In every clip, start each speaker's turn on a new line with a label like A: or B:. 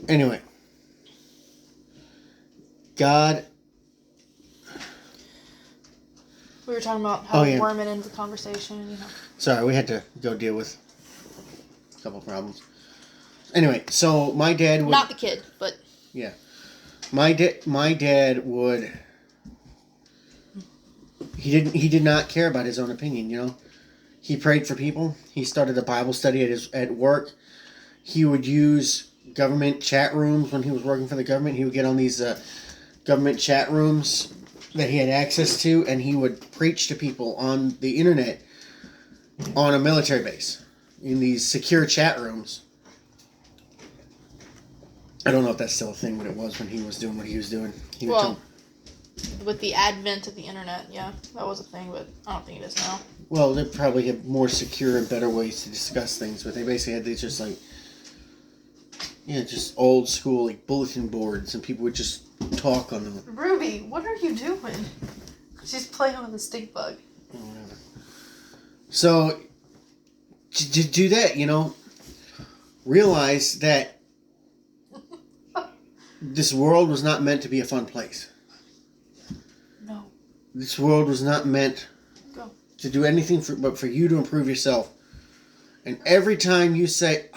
A: Anyway. God.
B: We were talking about how
A: yeah.
B: worming into the conversation, you know.
A: Sorry, we had to go deal with a couple problems. Anyway, so my dad would...
B: Not the kid, but...
A: Yeah. My dad would... He did not care about his own opinion, you know. He prayed for people. He started a Bible study at work. He would use government chat rooms when he was working for the government. He would get on these government chat rooms that he had access to, and he would preach to people on the internet on a military base in these secure chat rooms. I don't know if that's still a thing, but it was when he was doing what he was doing.
B: With the advent of the internet, yeah, that was a thing, but I don't think it is now.
A: Well, they probably have more secure and better ways to discuss things, but they basically had these just like, just old school like bulletin boards, and people would just talk on them.
B: Ruby, what are you doing? She's playing with a stink bug.
A: Whatever. So, to do that, realize that this world was not meant to be a fun place.
B: No.
A: This world was not meant to do anything but for you to improve yourself. And every time you say,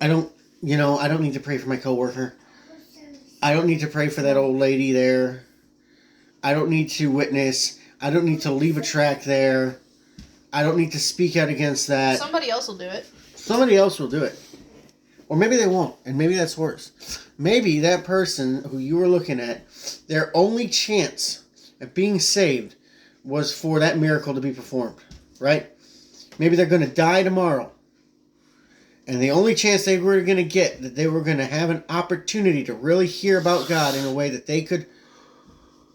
A: I don't need to pray for my coworker. I don't need to pray for that old lady there. I don't need to witness. I don't need to leave a track there. I don't need to speak out against that.
B: Somebody else will do it.
A: Somebody else will do it. Or maybe they won't, and maybe that's worse. Maybe that person who you were looking at, their only chance at being saved was for that miracle to be performed, right? Maybe they're going to die tomorrow. And the only chance they were going to get, that they were going to have an opportunity to really hear about God in a way that they could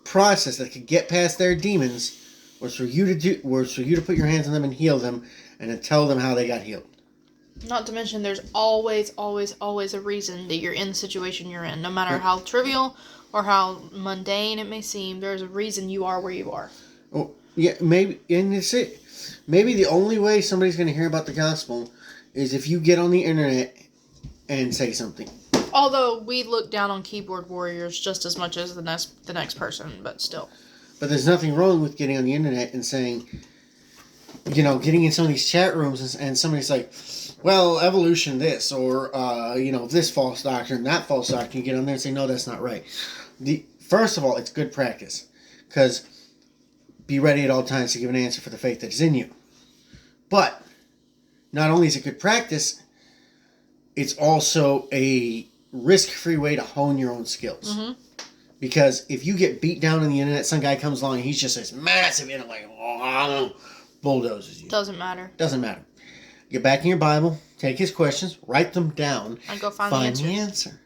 A: process, that could get past their demons, was for you to put your hands on them and heal them, and to tell them how they got healed.
B: Not to mention, there's always, always, always a reason that you're in the situation you're in. No matter how trivial or how mundane it may seem, there's a reason you are where you are.
A: Oh, yeah, maybe, and it's it. Maybe the only way somebody's going to hear about the gospel is if you get on the internet and say something.
B: Although we look down on keyboard warriors just as much as the next person, but still.
A: But there's nothing wrong with getting on the internet and saying, getting in some of these chat rooms and somebody's like, well, evolution this, or, this false doctrine, that false doctrine. You get on there and say, no, that's not right. First of all, it's good practice. Because be ready at all times to give an answer for the faith that is in you. But not only is it good practice, it's also a risk-free way to hone your own skills. Mm-hmm. Because if you get beat down on the internet, some guy comes along and he's just this massive intellect, bulldozes you.
B: Doesn't matter.
A: Doesn't matter. Get back in your Bible, take his questions, write them down,
B: and go find the answer.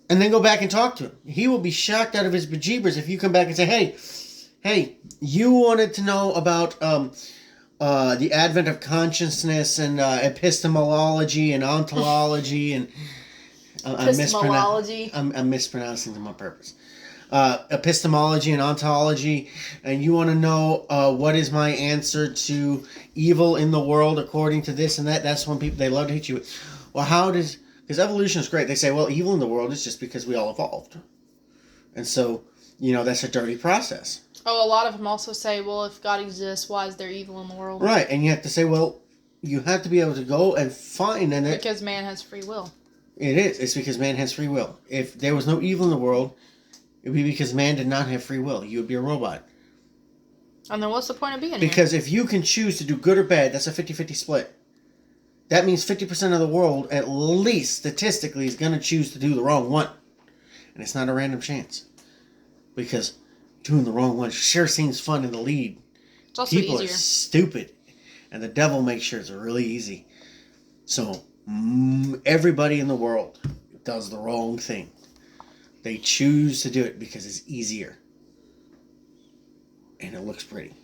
A: And then go back and talk to him. He will be shocked out of his bejeebers if you come back and say, hey, you wanted to know about the advent of consciousness and epistemology and ontology and
B: epistemology.
A: I'm mispronouncing them on purpose. Epistemology and ontology, and you want to know what is my answer to evil in the world according to this and that. That's when people, they love to hit you with, well, because evolution is great. They say, well, evil in the world is just because we all evolved. And so, that's a dirty process.
B: Oh, a lot of them also say, well, if God exists, why is there evil in the world?
A: Right, and you have to say, well, you have to be able to go and find...
B: Because man has free will.
A: It is. It's because man has free will. If there was no evil in the world, it would be because man did not have free will. You would be a robot.
B: And then what's the point of being here?
A: Because if you can choose to do good or bad, that's a 50-50 split. That means 50% of the world, at least statistically, is going to choose to do the wrong one. And it's not a random chance. Because doing the wrong one sure seems fun in the lead.
B: It's also
A: People
B: easier.
A: Are stupid. And the devil makes sure it's really easy. So, everybody in the world does the wrong thing. They choose to do it because it's easier. And it looks pretty.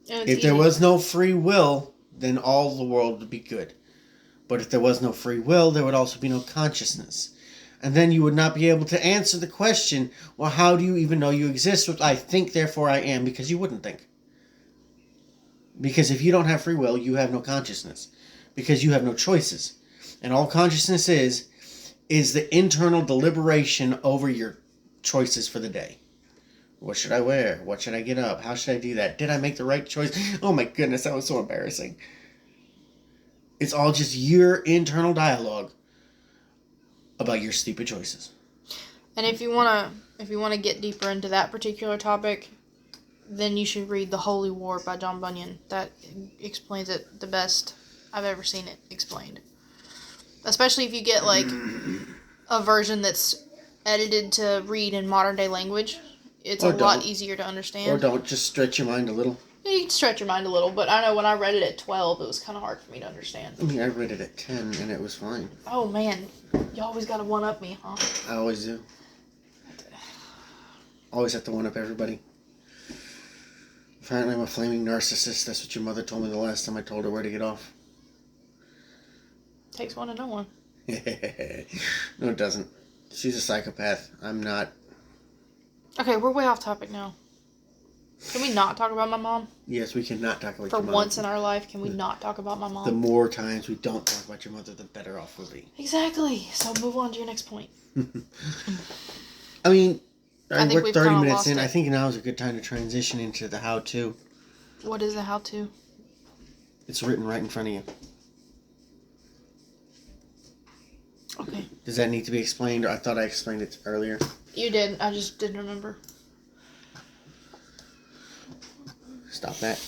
A: If there was no free will, then all the world would be good. But if there was no free will, there would also be no consciousness. And then you would not be able to answer the question, well, how do you even know you exist? Which I think, therefore I am, because you wouldn't think. Because if you don't have free will, you have no consciousness. Because you have no choices. And all consciousness is the internal deliberation over your choices for the day. What should I wear? What should I get up? How should I do that? Did I make the right choice? Oh my goodness, that was so embarrassing. It's all just your internal dialogue about your stupid choices.
B: And if you wanna get deeper into that particular topic, then you should read The Holy War by John Bunyan. That explains it the best I've ever seen it explained. Especially if you get like a version that's edited to read in modern day language. It's a lot easier to understand.
A: Or don't. Just stretch your mind a little.
B: Yeah, you can stretch your mind a little, but I know when I read it at 12, it was kind of hard for me to understand.
A: I mean, I read it at 10 and it was fine.
B: Oh man, you always gotta one-up me, huh?
A: I always do. Always have to one-up everybody. Apparently I'm a flaming narcissist. That's what your mother told me the last time I told her where to get off.
B: Takes one to know one.
A: No, it doesn't. She's a psychopath. I'm not.
B: Okay, we're way off topic now. Can we not talk about my mom?
A: Yes, we cannot talk about
B: For
A: your mom.
B: once in our life, can we not talk about my mom?
A: The more times we don't talk about your mother, the better off we'll be.
B: Exactly. So move on to your next point.
A: I mean,
B: I think
A: we're
B: we've
A: 30
B: kinda
A: minutes
B: lost
A: in.
B: it.
A: I think now is a good time to transition into the how-to.
B: What is the how-to?
A: It's written right in front of you.
B: Okay.
A: Does that need to be explained? Or I thought I explained it earlier.
B: You did. I just didn't remember.
A: Stop that.